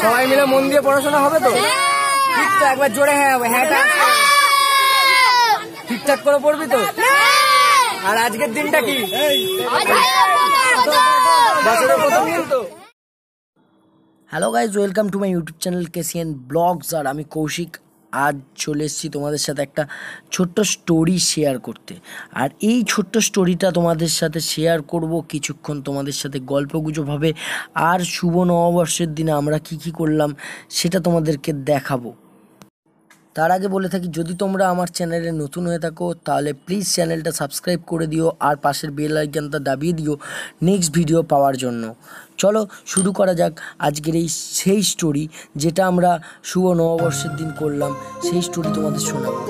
সবাই মিলে মন দিয়ে পড়াশোনা হবে তো? ঠিকঠাক একবার জোরে হ্যাঁ হবে। হ্যাঁ ঠিকঠাক করে পড়বি তো? আর আজকের দিনটা কি বছরের প্রথম দিন তো? Hello guys, welcome to my YouTube channel KCN blogs. আর আমি কৌশিক। আজ চলে এসেছি তোমাদের সাথে একটা ছোট্ট স্টোরি শেয়ার করতে। আর এই ছোট্ট স্টোরিটা তোমাদের সাথে শেয়ার করব কিছুক্ষণ, তোমাদের সাথে গল্পগুজব হবে। আর শুভ নববর্ষের দিনে আমরা কি করলাম সেটা তোমাদেরকে দেখাবো। তার আগে বলে থাকি, যদি তোমরা আমার চ্যানেলে নতুন হয়ে থাকো তাহলে প্লিজ চ্যানেলটা সাবস্ক্রাইব করে দিও আর পাশের বেল আইকনটা দাবিয়ে দিও নেক্সট ভিডিও পাওয়ার জন্য। চলো শুরু করা যাক আজকের সেই স্টোরি, যেটা আমরা শুভ নববর্ষের দিন করলাম। সেই স্টোরি তোমাদের শোনাবো।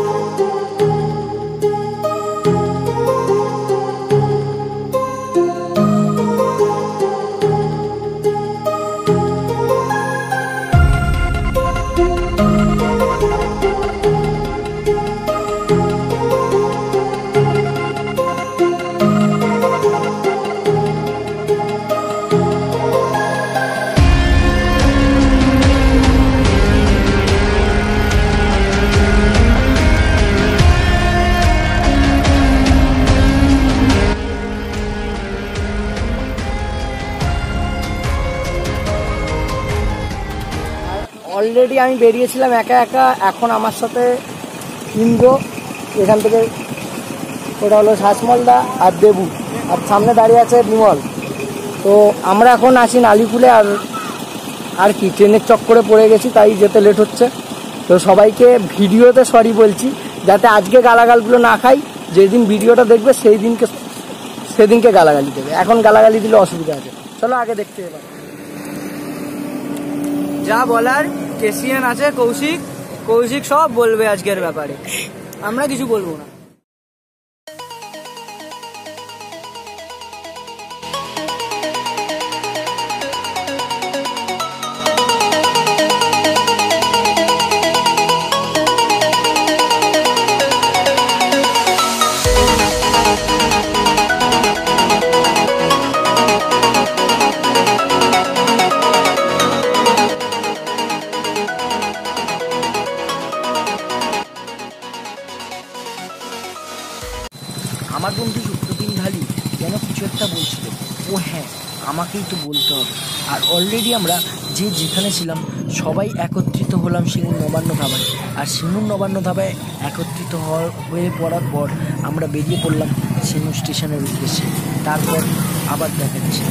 অলরেডি আমি বেরিয়েছিলাম একা একা। এখন আমার সাথে ইন্দ্র, এখান থেকে ওটা হলো শাসমলদা আর দেবু, আর সামনে দাঁড়িয়ে আছে বিমল। তো আমরা এখন আসি নালিকুলে। আর কি ট্রেনের চক্করে পড়ে গেছি, তাই যেতে লেট হচ্ছে। তো সবাইকে ভিডিওতে সরি বলছি, যাতে আজকে গালাগালগুলো না খাই। যেদিন ভিডিওটা দেখবে সেদিনকে গালাগালি দেবে। এখন গালাগালি দিলে অসুবিধা আছে। চলো আগে দেখতে এবার। যা বলার কেসিএন আছে, কৌশিক সব বলবে আজকের ব্যাপারে, আমরা কিছু বলবো না। আমার বন্ধু শুক্রদিন ঢালি যেন কিছু একটা বলছিল। ও হ্যাঁ, আমাকেই তো বলতে হবে। আর অলরেডি আমরা যেখানে ছিলাম সবাই একত্রিত হলাম সিঙ্গুর নবান্ন ধাবায়। আর সিঙ্গুর নবান্ন ধাবায় একত্রিত হয়ে পড়ার পর আমরা বেরিয়ে পড়লাম সিঙ্গুর স্টেশনের উদ্দেশ্যে। তারপর আবার দেখাচ্ছি।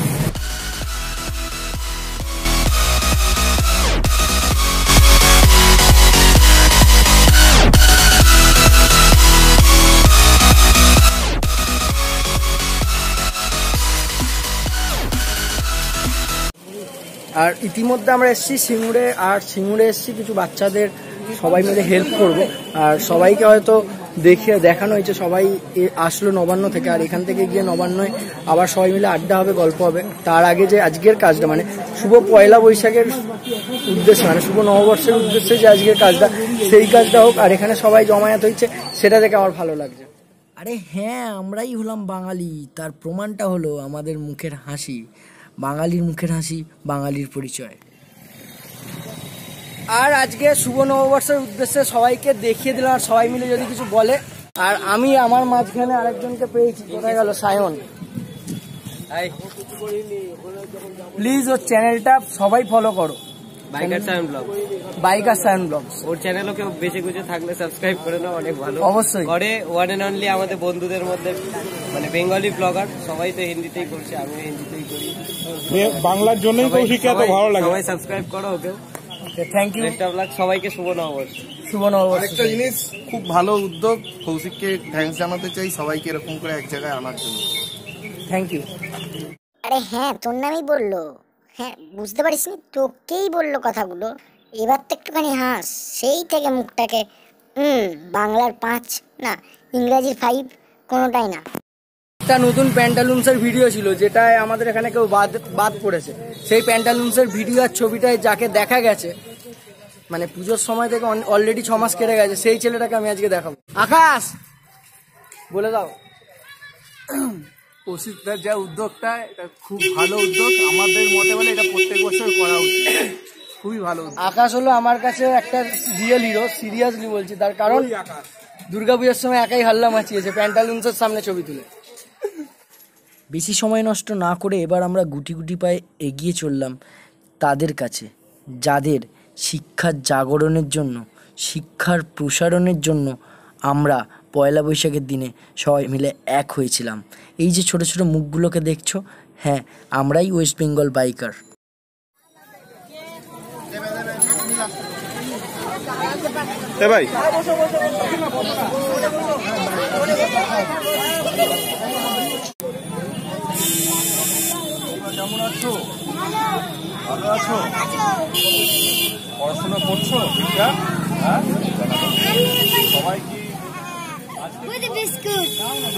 আর ইতিমধ্যে আমরা এসেছি সিঙ্গুরে। আর সিঙ্গুরে এসেছি কিছু বাচ্চাদের সবাই মিলে হেল্প করব। আর সবাইকে হয়তো দেখানো হয়েছে, সবাই আসলো নবান্ন থেকে। আর এখান থেকে গিয়ে নবান্নয় আবার সবাই মিলে আড্ডা হবে, গল্প হবে। তার আগে যে আজকের কাজটা, মানে শুভ পয়লা বৈশাখের উদ্দেশ্যে, মানে শুভ নববর্ষের উদ্দেশ্যে যে আজকের কাজটা, সেই কাজটা হোক। আর এখানে সবাই জমায়েত হয়েছে, সেটা দেখে আমার ভালো লাগছে। আরে হ্যাঁ, আমরাই হলাম বাঙালি, তার প্রমাণটা হলো আমাদের মুখের হাসি। বাঙালির মুখের হাসি বাঙালির পরিচয়। আর আজকে শুভ নববর্ষের উদ্দেশ্যে সবাইকে দেখিয়ে দিলাম, আর সবাই মিলে যদি কিছু বলে। আর আমি আমার মাঝখানে আরেকজনকে পেয়েছি, কোথায় গেল সায়ন। প্লিজ ওর চ্যানেলটা সবাই ফলো করো, বাইকার সায়ন ব্লগস। ওর চ্যানেলও কেউ বেঁচে গুছে থাকলে সাবস্ক্রাইব করে নাও, অনেক ভালো। অবশ্যই করে ওয়ান এন্ড অনলি আমাদের বন্ধুদের মধ্যে, মানে বেঙ্গলি ব্লগার। সবাই তো হিন্দিতেই করছে, আমি হিন্দিতেই করি, বাংলার জন্যই কৌশিক এত ভালো লাগে। সবাই সাবস্ক্রাইব করো ওকেও। Thank you. Best of luck সবাইকে। শুভ নববর্ষ। শুভ নববর্ষ। একটা জিনিস, খুব ভালো উদ্যোগ। কৌশিককে থ্যাঙ্কস জানাতে চাই, সবাইকে এরকম করে এক জায়গায় আনার জন্য। Thank you. আরে হ্যাঁ, তোর নামই বললো। হ্যাঁ, বুঝতে পারিস নি, তোকেই বললো কথাগুলো। এবার তো একটুখানি হাস। সেই থেকে মুখটাকে বাংলার 5 না ইংরাজির 5 কোনোটাই না। একটা নতুন প্যান্টালুন্সের ভিডিও ছিল, যেটায় আমাদের এখানে কেউ বাদ পড়েছে। সেই প্যান্টালুন্সের ভিডিও আর ছবিটায় যাকে দেখা গেছে, মানে পুজোর সময় থেকে অলরেডি 6 মাস কেটে গেছে, সেই ছেলেটাকে আমি আজকে দেখাবো। আকাশ বলে দাও। কৌশিকদার যা উদ্যোগটা, এটা খুব ভালো উদ্যোগ। আমাদের মতে বলে এটা প্রত্যেক বছর করা উচিত। খুবই ভালো। আকাশ হলো আমার কাছে একটা রিয়েল হিরো, সিরিয়াসলি বলছি। তার কারণ দুর্গাপূজার সময় একাই হাল্লা মাচিয়েছে প্যান্টালুন্সের সামনে ছবি তুলে। বেশি সময় নষ্ট না করে এবার আমরা গুটি গুটি পায়ে এগিয়ে চললাম তাদের কাছে, যাদের শিক্ষার জাগরণের জন্য, শিক্ষার প্রসারণের জন্য আমরা পয়লা বৈশাখের দিনে সবাই মিলে এক হয়েছিলাম। এই যে ছোট ছোট মুখগুলোকে দেখছো, হ্যাঁ, আমরাই ওয়েস্ট বেঙ্গল বাইকার। ভাই কেমন আছো? ভালো আছো? পড়াশোনা করছো ঠিকঠাক? হ্যাঁ, সবাই কি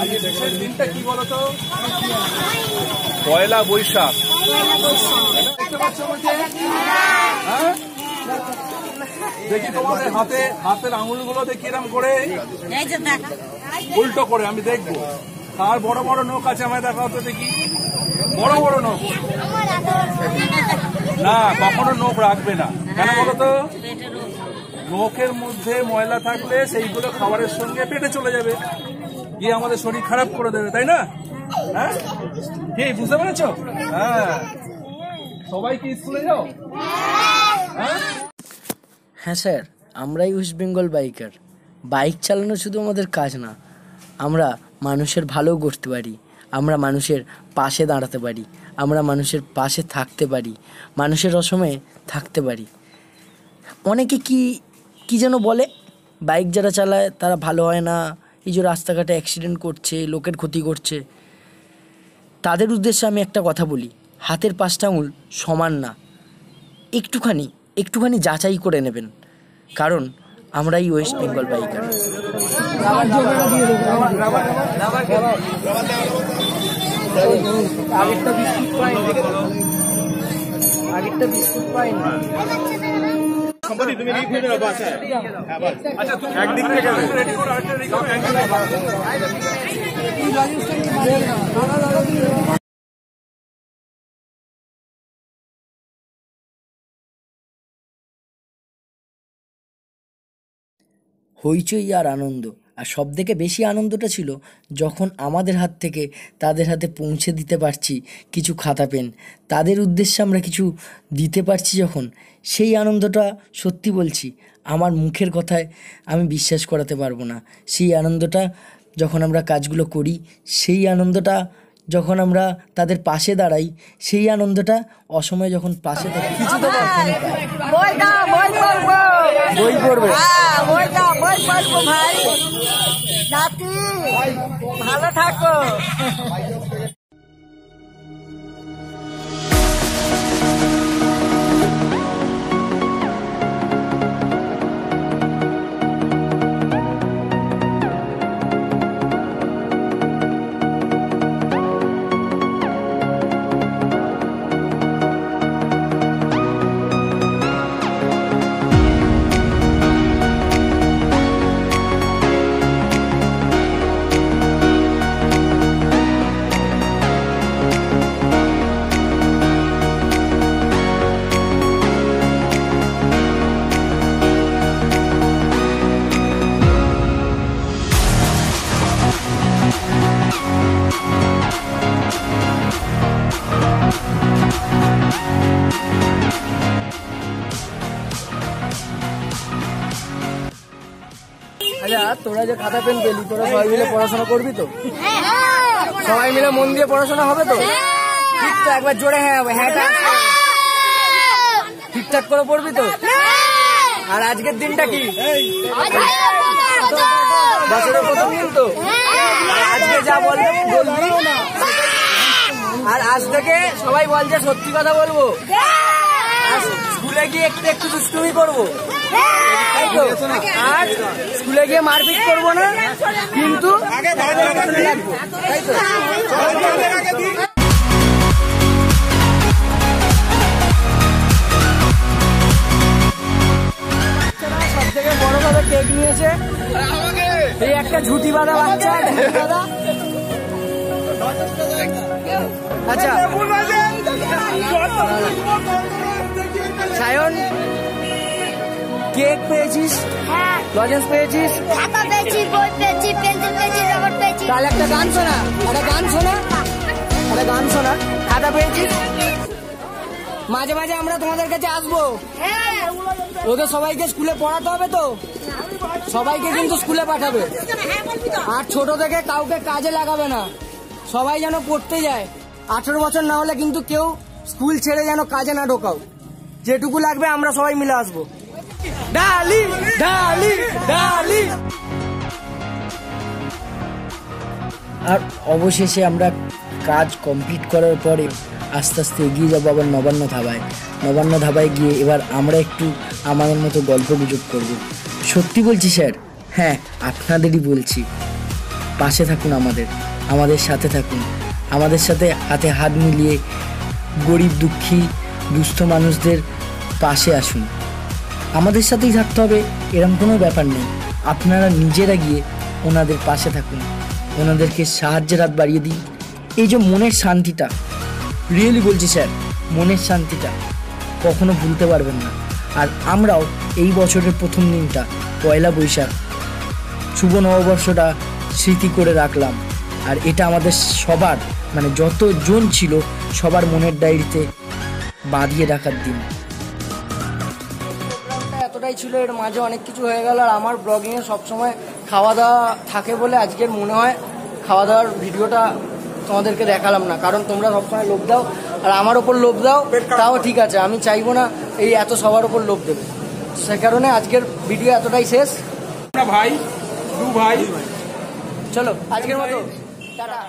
আজকে বিশেষ দিনটা কি বলতো? পয়লা বৈশাখ। দেখতে পাচ্ছ আমাকে? হ্যাঁ, দেখি তোমাদের হাতের আঙুলগুলো দেখি এরকম করে উল্টো করে আমি দেখবো। কার বড় বড় নখ আছে আমায় দেখা হতো দেখি। বড় বড় নখ না, কখনো নখ রাখবে না। কেন বলতো? নখের মধ্যে ময়লা থাকলে সেইগুলো খাবারের সঙ্গে পেটে চলে যাবে, গিয়ে আমাদের শরীর খারাপ করে দেবে, তাই না? হ্যাঁ, কি বুঝতে পেরেছো? হ্যাঁ, সবাই কি স্কুলে যাও? হ্যাঁ স্যার, আমরাই ওয়েস্ট বেঙ্গল বাইকার। বাইক চালানো শুধু আমাদের কাজ না, আমরা মানুষের ভালোও করতে পারি, আমরা মানুষের পাশে দাঁড়াতে পারি, আমরা মানুষের পাশে থাকতে পারি, মানুষের অসময়ে থাকতে পারি। অনেকে কি যেন বলে, বাইক যারা চালায় তারা ভালো হয় না, এই যে রাস্তাঘাটে অ্যাক্সিডেন্ট করছে, লোকের ক্ষতি করছে। তাদের উদ্দেশ্যে আমি একটা কথা বলি, হাতের 5টা আঙুল সমান না, একটুখানি যাচাই করে নেবেন, কারণ আমরাই ওয়েস্ট বেঙ্গল বাইকার। আগেরটা বিস্কুট পাইনি। আচ্ছা, তুমি একদিক থেকে রেডি করো, আরেকটা রেডি করো। হইচই আর আনন্দ, আর সবথেকে বেশি আনন্দটা ছিল যখন আমাদের হাত থেকে তাদের হাতে পৌঁছে দিতে পারছি কিছু খাতা পেন, তাদের উদ্দেশ্যে আমরা কিছু দিতে পারছি যখন, সেই আনন্দটা সত্যি বলছি আমার মুখের কথায় আমি বিশ্বাস করাতে পারবো না। সেই আনন্দটা যখন আমরা কাজগুলো করি, সেই আনন্দটা যখন আমরা তাদের পাশে দাঁড়াই, সেই আনন্দটা অসময়ে যখন পাশে থাকি কিছু তো বই পড়বে। ভাই নাতি ভালো থাকো। আচ্ছা, তোরা যে খাতা পেন পেলি, তোরা সবাই মিলে পড়াশোনা করবি তো? সবাই মিলে মন দিয়ে পড়াশোনা হবে তো? ঠিকঠাক, একবার জোরে হ্যাঁ হবে। হ্যাঁটা ঠিকঠাক করে পড়বি তো? আর আজকের দিনটা কি? বছরের প্রথম দিন তো? আজকে যা বলবি, আর আজ থেকে সবাই বলছে সত্যি কথা বলবো, স্কুলে গিয়ে একটু দুষ্টুমি করবো, তাই তো? আর স্কুলে গিয়ে মারপিট করবো না, কিন্তু লাগবো, তাই তো? সব থেকে বড় ভাবে কেক নিয়েছে এই একটা ঝুটি বাঁধা বাচ্চা। আচ্ছা, সায়ন কেক পেয়েছিস, হ্যাঁ, লজেন্স পেয়েছিস, খাতা পেয়েছি, বই পেয়েছি, পেন্সিল পেয়েছি, রবার পেয়েছি। তাহলে একটা গান শোনা, একটা গান শোনা, একটা গান শোনা। খাতা পেয়েছিস? মাঝে মাঝে আমরা তোমাদের কাছে আসবো। হ্যাঁ, ওদের সবাইকে স্কুলে পড়াতে হবে তো, সবাইকে কিন্তু স্কুলে পাঠাবে। আর ছোট থেকে কাউকে কাজে লাগাবে না, সবাই যেন পড়তে যায়। 18 বছর না হলে কিন্তু কেউ স্কুল ছেড়ে যেন কাজে না ঢোকাও। যেটুকু লাগবে আমরা সবাই মিলে আসবো। ডালি ডালি ডালি। আর অবশেষে আমরা কাজ কমপ্লিট করার পরে আস্তে আস্তে এগিয়ে যাবো আবার নবান্ন ধাবায়। নবান্ন ধাবায় গিয়ে এবার আমরা একটু আমাদের মতো গল্প গুজব করবো। সত্যি বলছি স্যার, হ্যাঁ আপনাদেরই বলছি, পাশে থাকুন, আমাদের সাথে থাকুন, আমাদের সাথে হাতে হাত মিলিয়ে গরিব দুঃখী দুস্থ মানুষদের পাশে আসুন। আমাদের সাথেই থাকতে হবে এরকম কোনো ব্যাপার নেই। আপনারা নিজেরা গিয়ে ওনাদের পাশে থাকুন, ওনাদেরকে সাহায্যের হাত বাড়িয়ে দিন। এই যে মনের শান্তিটা, রিয়েলি বলছি স্যার, মনের শান্তিটা কখনো ভুলতে পারবেন না। আর আমরাও এই বছরের প্রথম দিনটা, পয়লা বৈশাখ, শুভ নববর্ষটা স্মৃতি করে রাখলাম। আর এটা আমাদের সবার, মানে যতজন ছিল সবার মনের ডায়েরিতে বাঁধিয়ে রাখার দিন। এতটাই ছিল, এর মাঝে অনেক কিছু হয়ে গেল। আর আমার ব্লগিংয়ে সবসময় খাওয়া দাওয়া থাকে বলে আজকের মনে হয় খাওয়া দাওয়ার ভিডিওটা তোমাদেরকে দেখালাম না, কারণ তোমরা সবসময় লোভ দাও আর আমার ওপর লোভ দাও। তাও ঠিক আছে, আমি চাইবো না এই এত সবার ওপর লোভ দেবে, সে কারণে আজকের ভিডিও এতটাই শেষ। ভাই, দু ভাই, চলো আজকের মতো টাটা।